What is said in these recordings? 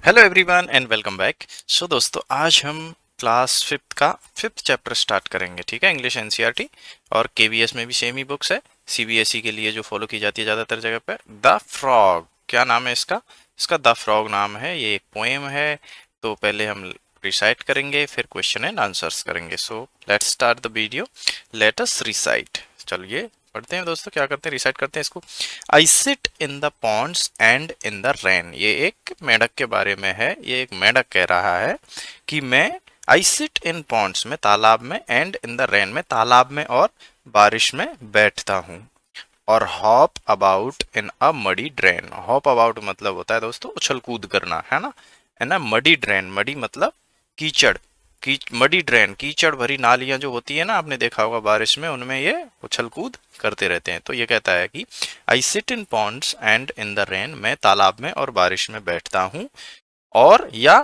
Hello everyone and welcome back. So दोस्तों, आज हम क्लास फिफ्थ का फिफ्थ चैप्टर स्टार्ट करेंगे। ठीक है, इंग्लिश एनसीईआरटी और केवीएस में भी सेम ही बुक्स है। सीबीएसई के लिए जो फॉलो की जाती है ज़्यादातर जगह पे। द फ्रॉग, क्या नाम है इसका? इसका द फ्रॉग नाम है। ये एक पोएम है। तो पहले हम रिसाइट करेंगे, फिर क्वेश्चन एंड आंसर्स करेंगे। सो let's start the video. Let us recite. चलिए पढ़ते हैं दोस्तों, क्या करते हैं, रिसाइट करते हैं इसको। आई sit in the Pond's and in the rain. ये एक मेंढक के बारे में है। ये एक मेंढक कह रहा है कि मैं आई सिट इन पॉन्ड्स में, तालाब में, एंड इन द रेन में, तालाब में और बारिश में बैठता हूँ। और hop about in a muddy drain. Hop about मतलब होता है दोस्तों उछल कूद करना, है ना। मडी ड्रेन, मडी मतलब कीचड़। मडी ड्रेन, कीचड़ भरी नालियां जो होती है ना, आपने देखा होगा बारिश में, उनमें ये उछल कूद करते रहते हैं। तो ये कहता है कि आई sit in Pond's and in the rain, मैं तालाब में और बारिश में बैठता हूँ। और या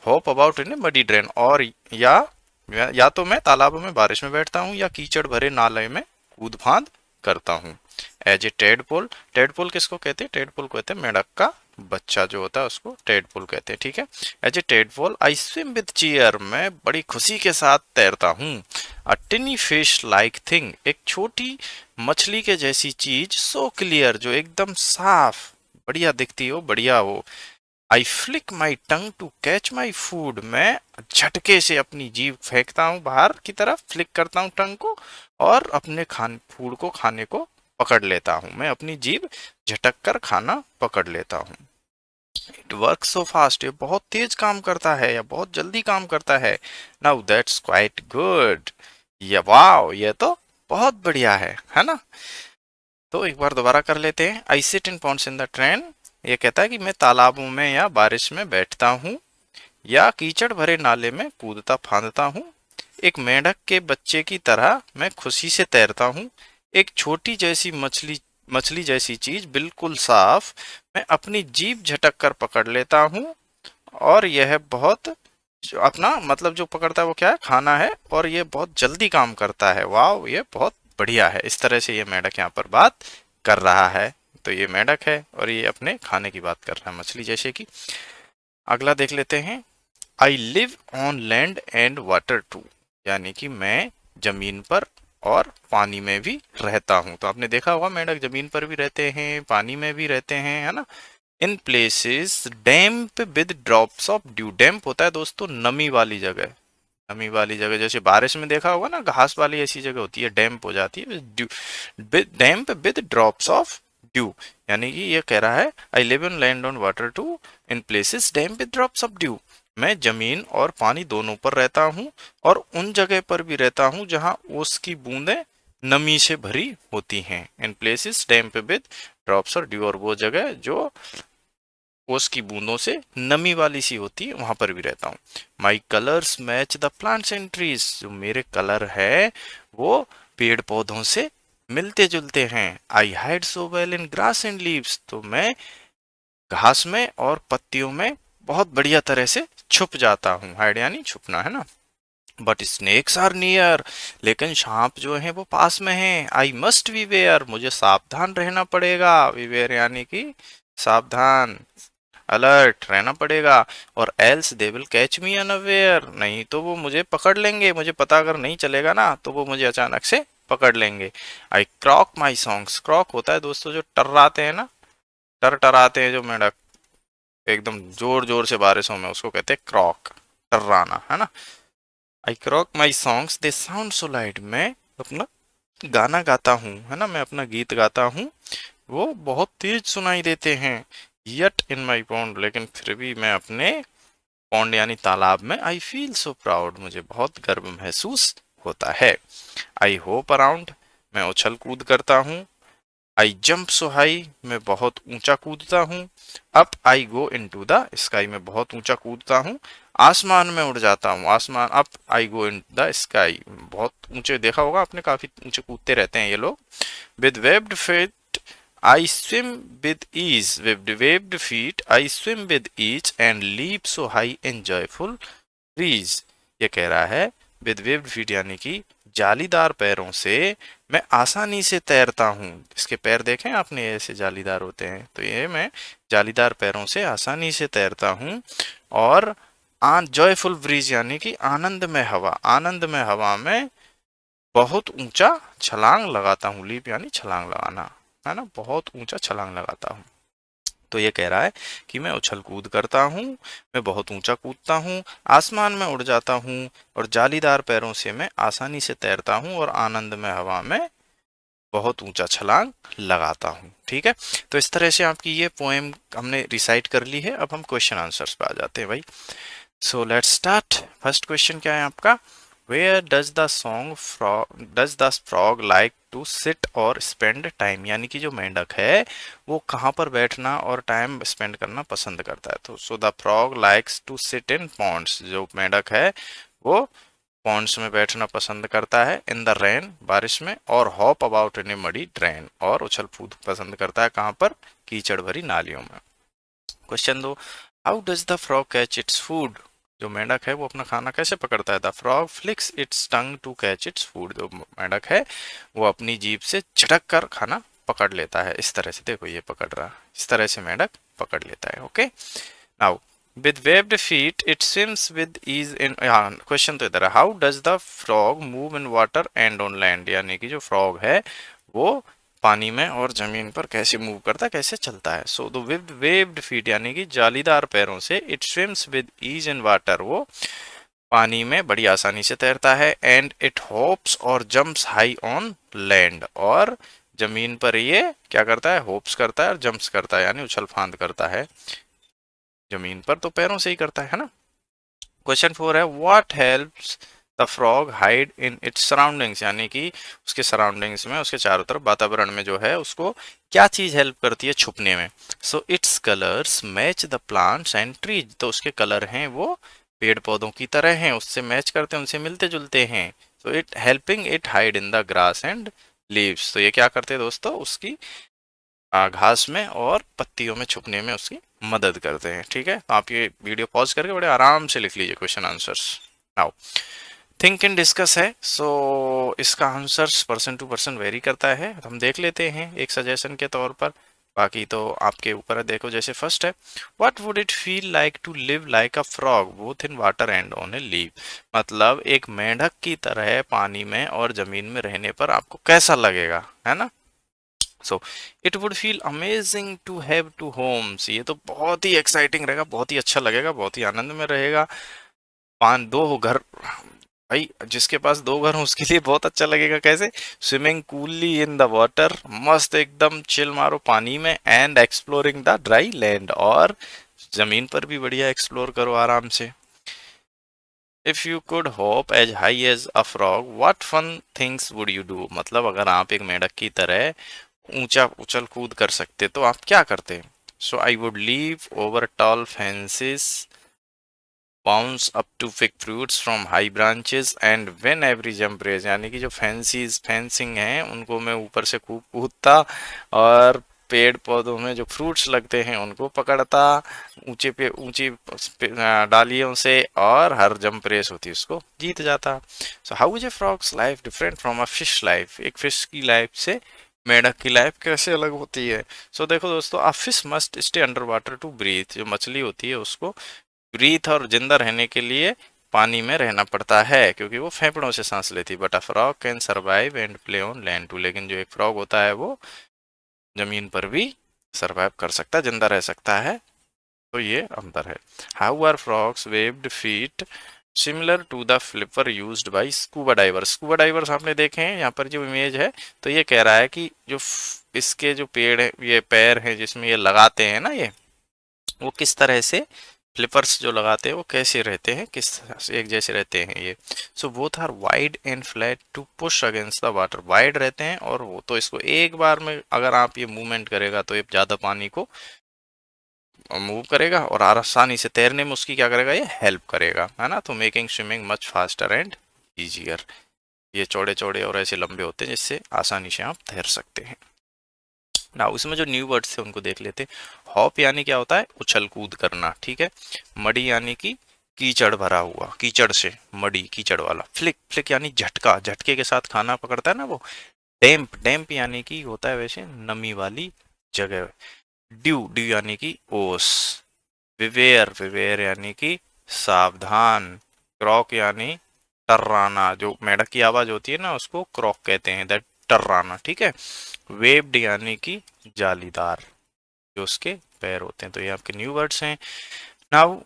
hope about in muddy drain, और या तो मैं तालाब में बारिश में बैठता हूँ या कीचड़ भरे नाले में कूद फांद करता हूँ। एज ए टेडपोल, टेडपोल किसको कहते हैं? टेडपोल कहते हैं मेंढक का बच्चा जो होता है उसको टेडपोल कहते हैं। ठीक है, as a tadpole I swim with cheer, मैं बड़ी खुशी के साथ तैरता हूँ। A tiny fish like thing, एक छोटी मछली के जैसी चीज, सो क्लियर, जो एकदम साफ बढ़िया दिखती हो, बढ़िया हो। I flick my tongue to catch my food, मैं झटके से अपनी जीभ फेंकता हूँ बाहर की तरफ, फ्लिक करता हूँ टंग को, और अपने फूड को, खाने को पकड़ लेता हूँ। मैं अपनी जीभ झटक कर खाना पकड़ लेता हूँ। इट वर्क सो फास्ट, ये बहुत तेज काम करता है या बहुत जल्दी काम करता है। नाउ दैट्स क्वाइट गुड, ये वाओ, ये तो बहुत बढ़िया है ना। तो एक बार दोबारा कर लेते हैं। I sit in ponds in the train, ये कहता है कि मैं तालाबों में या बारिश में बैठता हूँ या कीचड़ भरे नाले में कूदता फांदता हूँ। एक मेंढक के बच्चे की तरह मैं खुशी से तैरता हूँ। एक छोटी जैसी मछली मछली जैसी चीज बिल्कुल साफ, मैं अपनी जीभ झटक कर पकड़ लेता हूँ। और यह बहुत, जो अपना मतलब जो पकड़ता है वो क्या है? खाना है। और ये बहुत जल्दी काम करता है। वाह, ये बहुत बढ़िया है। इस तरह से ये मेंढक यहाँ पर बात कर रहा है। तो ये मेंढक है और ये अपने खाने की बात कर रहा है, मछली जैसे कि। अगला देख लेते हैं। I live on land and water too, यानी कि मैं जमीन पर और पानी में भी रहता हूँ। तो आपने देखा होगा मेंढक जमीन पर भी रहते हैं, पानी में भी रहते हैं, है ना। In places damp with drops of dew, damp होता है दोस्तों नमी वाली जगह। नमी वाली जगह जैसे बारिश में देखा होगा ना, घास वाली ऐसी जगह होती है, डैम्प हो जाती है dew, damp with drops of dew. यानी कि ये कह रहा है I live in land on water too, in places damp with drops of dew, मैं जमीन और पानी दोनों पर रहता हूँ और उन जगह पर भी रहता हूँ जहाँ ओस की बूंदें नमी से भरी होती हैं। इन प्लेसेस डैम्प विद ड्रॉप्स और ड्यू, और वो जगह जो ओस की बूंदों से नमी वाली सी होती है वहां पर भी रहता हूँ। My colours match the plants and trees, जो मेरे कलर है वो पेड़ पौधों से मिलते जुलते हैं। आई hide so well in grass and leaves, तो मैं घास में और पत्तियों में बहुत बढ़िया तरह से छुप जाता हूँ। हाइड यानी छुपना, है ना। बट स्नेक्स आर नियर, लेकिन सांप जो है वो पास में है। आई मस्ट बी वेयर, मुझे सावधान रहना पड़ेगा। विवेयर यानी कि सावधान, अलर्ट रहना पड़ेगा। और else they will catch me unaware, नहीं तो वो मुझे पकड़ लेंगे। मुझे पता अगर नहीं चलेगा ना तो वो मुझे अचानक से पकड़ लेंगे। आई क्रॉक माई सॉन्ग्स, क्रॉक होता है दोस्तों जो टर्राते हैं ना, टराते हैं जो मेंढक एकदम जोर जोर से बारिशों में, उसको कहते हैं क्रॉक, टर्राना, है ना। I croak my songs they sound so light, मैं अपना गाना गाता हूँ, है ना, मैं अपना गीत गाता हूँ, वो बहुत तेज सुनाई देते हैं। यट इन माई पॉन्ड, लेकिन फिर भी मैं अपने पॉन्ड यानी तालाब में, आई फील सो प्राउड, मुझे बहुत गर्व महसूस होता है। आई होप अराउंड, मैं उछल कूद करता हूँ। आई जंप सो हाई, मैं बहुत ऊंचा कूदता हूँ। Up I go into the sky, मैं बहुत ऊंचा कूदता हूँ, आसमान में उड़ जाता हूँ। आसमान, up I go in the sky, बहुत ऊंचे, देखा होगा आपने, काफी ऊंचे कूदते रहते हैं ये लोग। With webbed feet I swim with ease, with webbed feet I swim with ease and leap so high in joyful breeze. ये कह रहा है विद वेव्ड फीट यानी कि जालीदार पैरों से मैं आसानी से तैरता हूँ। इसके पैर देखें आपने, ऐसे जालीदार होते हैं, तो ये मैं जालीदार पैरों से आसानी से तैरता हूँ। और जॉयफुल ब्रीज यानी कि आनंदमय हवा, आनंदमय हवा में बहुत ऊंचा छलांग लगाता हूँ। लीप यानी छलांग लगाना, है ना, बहुत ऊंचा छलांग लगाता हूँ। तो ये कह रहा है कि मैं उछल कूद करता हूँ, मैं बहुत ऊंचा कूदता हूँ, आसमान में उड़ जाता हूँ, और जालीदार पैरों से मैं आसानी से तैरता हूँ, और आनंदमय हवा में बहुत ऊंचा छलांग लगाता हूँ। ठीक है, तो इस तरह से आपकी ये पोएम हमने रिसाइट कर ली है। अब हम क्वेश्चन आंसर्स पे आ जाते हैं भाई। So let's start. First question क्या है आपका, where does the frog like to sit और स्पेंड टाइम, यानी कि जो मेंढक है वो कहाँ पर बैठना और टाइम स्पेंड करना पसंद करता है। तो so the frog likes to sit in ponds, जो मेंढक है वो पॉन्ड्स में बैठना पसंद करता है, इन द रेन, बारिश में, और hop about in A muddy drain, और उछल कूद पसंद करता है कहाँ पर, कीचड़ भरी नालियों में। Question 2, how does the frog catch its food, जो मेंढक है वो अपना खाना कैसे पकड़ता है। The frog flicks its tongue to catch its food, जो मेंढक है वो अपनी जीभ से झटक कर खाना पकड़ लेता है। इस तरह से, देखो ये पकड़ रहा है, इस तरह से मेंढक पकड़ लेता है। Okay, now with webbed feet it swims with ease in, हाँ क्वेश्चन तो इधर है, how does the frog move in water and on land, यानी कि जो फ्रॉग है वो पानी में और जमीन पर कैसे मूव करता है, कैसे चलता है। सो द वेब्ड फीट यानी कि जालीदार पैरों से, it swims with ease in water, वो पानी में बड़ी आसानी से तैरता है, एंड इट होप्स और जंप्स हाई ऑन लैंड, और जमीन पर ये क्या करता है, होप्स करता है और जंप्स करता है, यानी उछल फांद करता है। जमीन पर तो पैरों से ही करता है ना। क्वेश्चन 4 है, what helps the frog hide in its surroundings, यानी कि उसके सराउंडिंग्स में, उसके चारों तरफ वातावरण में जो है उसको क्या चीज हेल्प करती है छुपने में। So it's colours match the plants and trees, तो उसके कलर हैं वो पेड़ पौधों की तरह हैं, उससे मैच करते हैं, उनसे मिलते जुलते हैं। So it helping it hide in the grass and leaves, तो ये क्या करते हैं दोस्तों, उसकी घास में और पत्तियों में छुपने में उसकी मदद करते हैं। ठीक है, तो आप ये वीडियो पॉज करके बड़े आराम से लिख लीजिए question answers. Now think and discuss है, सो इसका answers person to person vary करता है, हम देख लेते हैं एक सजेशन के तौर पर, बाकी तो आपके ऊपर है। देखो जैसे फर्स्ट है, what would it feel like to live like a frog both in water and on a leave, मतलब एक मेंढक की तरह पानी में और जमीन में रहने पर आपको कैसा लगेगा, है ना। So it would feel amazing to have two homes, ये तो बहुत ही एक्साइटिंग रहेगा, बहुत ही अच्छा लगेगा, बहुत ही आनंद में रहेगा। पान दो घर, भाई जिसके पास दो घर हो उसके लिए बहुत अच्छा लगेगा। कैसे, swimming coolly in the water, मस्त एकदम चिल मारो पानी में, and exploring the dry land, और जमीन पर भी बढ़िया एक्सप्लोर करो आराम से। If you could hop as high as a frog what fun things would you do, मतलब अगर आप एक मेंढक की तरह ऊंचा उछल कूद कर सकते तो आप क्या करते। So I would leap over tall fences, bounce up to pick fruits from high branches, and when every jump raise, यानी कि जो फेंसिंग हैं उनको मैं ऊपर से खूब कूदता, और पेड़ पौधों में जो फ्रूट्स लगते हैं उनको पकड़ता ऊंचे पे ऊंची डालियों से, और हर जंप रेस होती उसको जीत जाता। So how is a frogs life different from a fish life, एक फिश की लाइफ से मेढक की लाइफ कैसे अलग होती है। सो देखो दोस्तों, a fish must stay under water to breathe, जो मछली होती है उसको ब्रीथ और जिंदा रहने के लिए पानी में रहना पड़ता है, क्योंकि वो फेफड़ों से सांस लेती है। But a frog can survive and play on land too, लेकिन जो एक फ्रॉग होता है वो जमीन पर भी सर्वाइव कर सकता है, जिंदा रह सकता है। तो ये अंतर है। How are frogs webbed feet similar to the flipper used by scuba divers, scuba divers आपने देखे हैं, यहाँ पर जो इमेज है तो ये कह रहा है कि जो इसके जो पेड़ है, ये पैर हैं जिसमें ये लगाते हैं ना, ये वो किस तरह से फ्लिपर्स जो लगाते हैं वो कैसे रहते हैं, किस तरह से एक जैसे रहते हैं ये। So both are wide and flat to push against the water, wide रहते हैं और वो तो इसको एक बार में अगर आप ये मूवमेंट करेगा तो ये ज़्यादा पानी को मूव करेगा, और आसानी से तैरने में उसकी क्या करेगा, ये हेल्प करेगा, है ना। तो making swimming much faster and easier, ये चौड़े चौड़े और ऐसे लंबे होते हैं जिससे आसानी से आप तैर सकते हैं ना। उसमें जो न्यू वर्ड्स थे उनको देख लेते हैं। हॉप यानी क्या होता है, उछल कूद करना, ठीक है। मडी यानी कि कीचड़ भरा हुआ, कीचड़ से मडी, कीचड़ वाला। फ्लिक, फ्लिक यानी झटका, झटके के साथ खाना पकड़ता है ना वो। डैम्प, डैम्प यानी कि होता है वैसे नमी वाली जगह। ड्यू, ड्यू यानी कि ओस। विवेयर, विवेयर यानी कि सावधान। क्रॉक यानी टर्राना, जो मेढक की आवाज होती है ना उसको क्रॉक कहते हैं, दैट टर्राना, ठीक है। वेब्ड यानी कि जालीदार, जो उसके पैर होते हैं। तो ये आपके न्यू वर्ड्स हैं। नाउ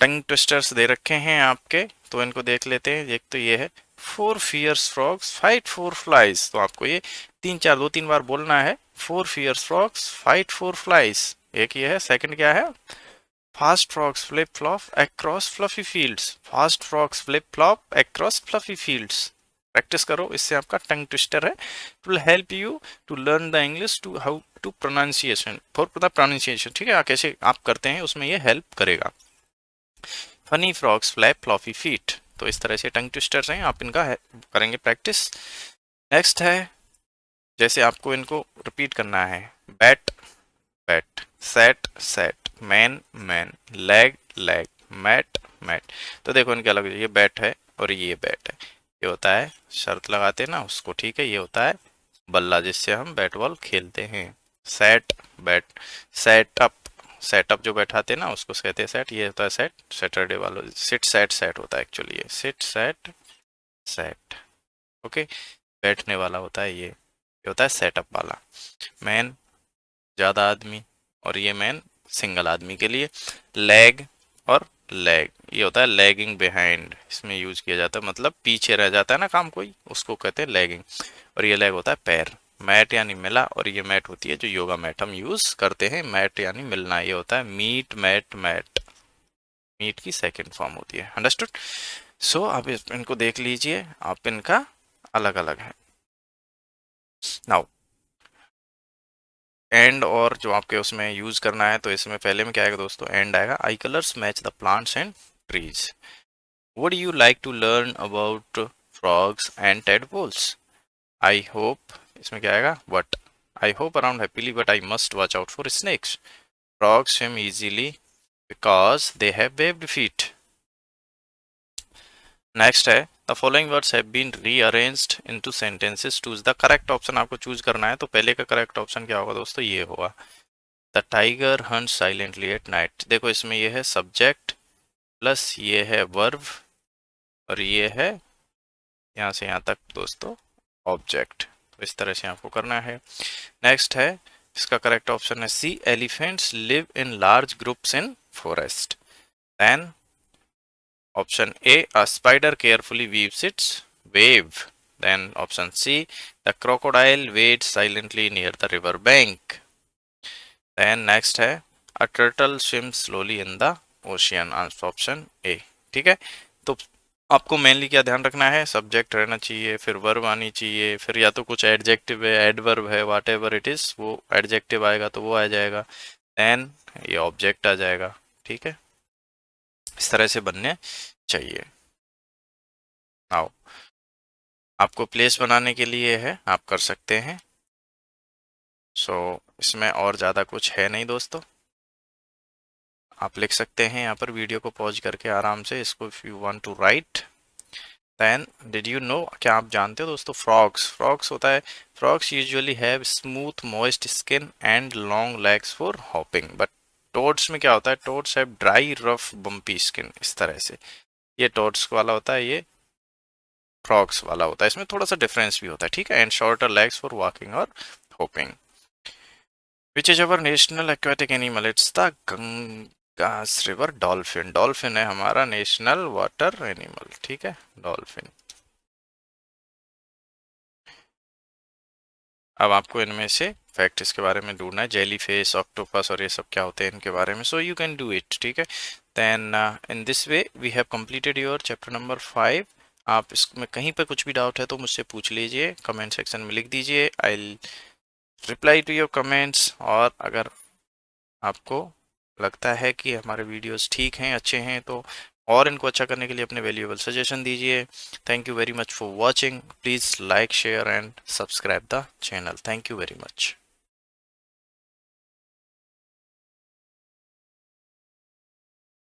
टंग ट्विस्टर्स दे रखे हैं आपके, तो इनको देख लेते हैं। एक तो ये है, four fierce frogs fight for flies. तो आपको ये तीन चार, दो तीन बार बोलना है। Four fierce frogs fight for flies, एक ये है। सेकंड क्या है, fast frogs flip flop across fluffy fields. Fast frogs flip flop across fluffy fields. Practice करो, इससे आपका टंग ट्विस्टर है। It will help you to learn the English, to how to pronunciation, for the pronunciation, ठीक है। कैसे आप करते हैं उसमें ये हेल्प करेगा। Funny frogs flap fluffy feet. तो इस तरह से टंग ट्विस्टर्स हैं, आप इनका करेंगे प्रैक्टिस। नेक्स्ट है, जैसे आपको इनको रिपीट करना है। Bat, bat. Set, set. Man, man. Leg, leg. Mat, mat. तो देखो इनके अलग, ये बैट है और ये बैट है। ये होता है शर्त लगाते हैं ना उसको, ठीक है। ये होता है बल्ला, जिससे हम बैट बॉल खेलते हैं। Set, bat. सेटअप, सेटअप जो बैठाते हैं ना उसको कहते हैं सेट। ये होता है सेट, सैटरडे वालों। सिट सेट सेट होता है एक्चुअली, ये सिट सेट सेट, ओके। बैठने वाला होता है ये होता है सेटअप वाला। मैन, ज्यादा आदमी, और ये मैन सिंगल आदमी के लिए। लेग और लेग, ये होता है लेगिंग बिहाइंड, इसमें यूज किया जाता है, मतलब पीछे रह जाता है ना काम कोई, उसको कहते हैं लेगिंग। और ये लेग होता है पैर। मैट यानी मिला, और ये मैट होती है जो योगा मैट हम यूज करते हैं। मैट यानी मिलना, ये होता है मीट, मैट, मैट। मीट की सेकंड फॉर्म होती है, अंडरस्टूड। सो आप इनको देख लीजिए, आप इनका अलग अलग है। नाउ एंड, और जो आपके उसमें यूज करना है, तो इसमें पहले में क्या आएगा दोस्तों, एंड आएगा। I colours match the plants and trees. Would you like to learn about frogs and tadpoles? I hop, इसमें क्या आएगा, but. I hop around happily, but I must watch out for snakes. Frogs swim easily because they have webbed feet. Next है, the following words have been rearranged into sentences, choose the correct option आपको choose करना है। तो पहले का correct option क्या होगा दोस्तों, ये होगा, the tiger Hunt silently at night. देखो इसमें ये है सब्जेक्ट प्लस ये है वर्ब, और ये है यहाँ से यहाँ तक दोस्तों ऑब्जेक्ट। तो इस तरह से आपको करना है। नेक्स्ट है, इसका करेक्ट ऑप्शन है C, elephants live in large groups in forest. Then option A, a spider carefully weaves its wave. Then option C, the crocodile wades silently near the river bank. Then next है, a turtle swims slowly in the ocean. Answer option A, ठीक है। तो आपको mainly क्या ध्यान रखना है, subject रहना चाहिए, फिर वर्ब आनी चाहिए, फिर या तो कुछ एडजेक्टिव है, एडवर्ब है, व्हाट एवर इट इज, वो एडजेक्टिव आएगा तो वो आ जाएगा। देन ये ऑब्जेक्ट आ जाएगा, ठीक है। इस तरह से बनने चाहिए। आओ, आपको प्लेस बनाने के लिए है, आप कर सकते हैं। इसमें और ज़्यादा कुछ है नहीं दोस्तों, आप लिख सकते हैं यहाँ पर वीडियो को पॉज करके आराम से इसको, if you want to write. Then did you know, क्या आप जानते हो दोस्तों, फ्रॉग्स, फ्रॉग्स होता है, frogs usually have smooth moist skin and long legs for hopping, but toads में क्या होता है, toads have dry rough bumpy skin. इस तरह से ये टोड्स वाला होता है, ये फ्रॉग्स वाला होता है। इसमें थोड़ा सा डिफरेंस भी होता है, ठीक है। And shorter legs for walking और hopping. Which is our national aquatic animal? It's the Ganges river dolphin. Dolphin है हमारा नेशनल वाटर एनिमल, ठीक है, डॉल्फिन। अब आपको इनमें से फैक्ट इसके बारे में ढूंढना है, जेली फिश, ऑक्टोपस और ये सब क्या होते हैं इनके बारे में। So you can do it, ठीक है। Then in this way we have completed your chapter number 5। आप इसमें कहीं पे कुछ भी डाउट है तो मुझसे पूछ लीजिए, कमेंट सेक्शन में लिख दीजिए, I reply to your comments. और अगर आपको लगता है कि हमारे वीडियोस ठीक हैं, अच्छे हैं, तो और इनको अच्छा करने के लिए अपने वैल्यूएबल सजेशन दीजिए। Thank you very much for watching. Please like, share and subscribe the channel. Thank you very much.